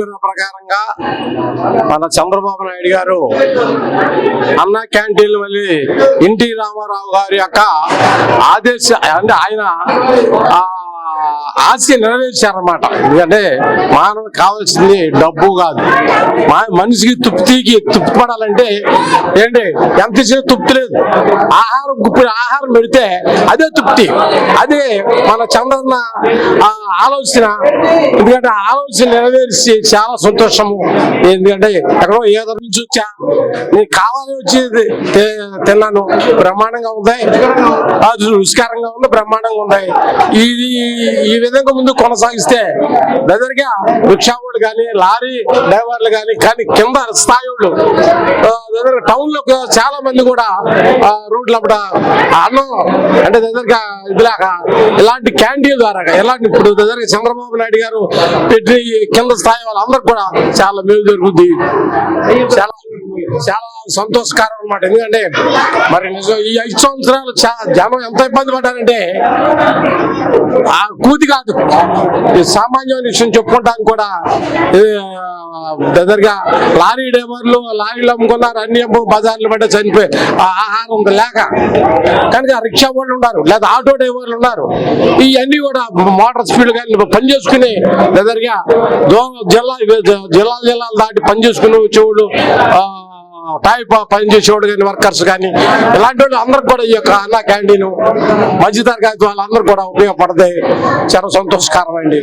చెప్పిన ప్రకారంగా మన చంద్రబాబు నాయుడు గారు అన్న క్యాంటీన్లు మళ్ళీ ఎన్టీ రామారావు గారి యొక్క అంటే ఆయన ఆశ నెరవేర్చారన్నమాట. ఎందుకంటే మానవునికి కావాల్సింది డబ్బు కాదు, మనిషికి తృప్తి పడాలంటే ఏంటి ఎంత ఇచ్చినా తృప్తి లేదు. ఆహారం పెడితే అదే తృప్తి, అదే మన చంద్రన్న ఆలోచన. ఎందుకంటే ఆలోచన నెరవేర్చి చాలా సంతోషము. ఎందుకంటే ఎక్కడో ఏదో నుంచి వచ్చా, నేను కావాలని వచ్చి తిన్నాను, బ్రహ్మాండంగా ఉన్నాయి, రుచికరంగా ఉంది, బ్రహ్మాండంగా ఉన్నాయి. ఈ విధంగా ముందు కొనసాగిస్తే బెదర్గా రిక్షా వాళ్ళు కానీ లారీ డ్రైవర్లు కానీ కింద స్థాయి వాళ్ళు టౌన్ లో చాలా మంది కూడా రోడ్ల అన్నం అంటే దగ్గరగా ఇదిలాగా ఇలాంటి క్యాంటీన్ ద్వారా ఇలాంటి ఇప్పుడు దగ్గర చంద్రబాబు నాయుడు గారు పెట్టి కింద స్థాయి వాళ్ళందరూ కూడా చాలా మేలు జరుగుద్ది. చాలా చాలా సంతోషకరం అన్నమాట. ఎందుకంటే మరి నిజం ఈ 5 సంవత్సరాలు జనం ఎంత ఇబ్బంది పడ్డారంటే ఆ కూతి కాదు, సామాన్యమైన విషయం చెప్పుకుంటానికి కూడా దగ్గరగా లారీ డ్రైవర్లు లారీలు అమ్ముకున్నారు, అన్ని బజార్లు పడ్డ చనిపోయి ఆహారం లేక కనుక రిక్షా వాళ్ళు ఉన్నారు, లేదా ఆటో డ్రైవర్లు ఉన్నారు. ఇవన్నీ కూడా మోటార్ స్పీడ్ కానీ పనిచేసుకుని దగ్గరగా జిల్లాలు దాటి పనిచేసుకుని వచ్చేవాళ్ళు, టైప్ పనిచేసేవాడు కానీ వర్కర్స్ కానీ ఇలాంటి వాళ్ళు అందరికి కూడా ఈ యొక్క అన్న క్యాంటీన్ మధ్యతరగతి వాళ్ళందరూ కూడా ఉపయోగపడతాయి. చాలా సంతోషకరం అండి.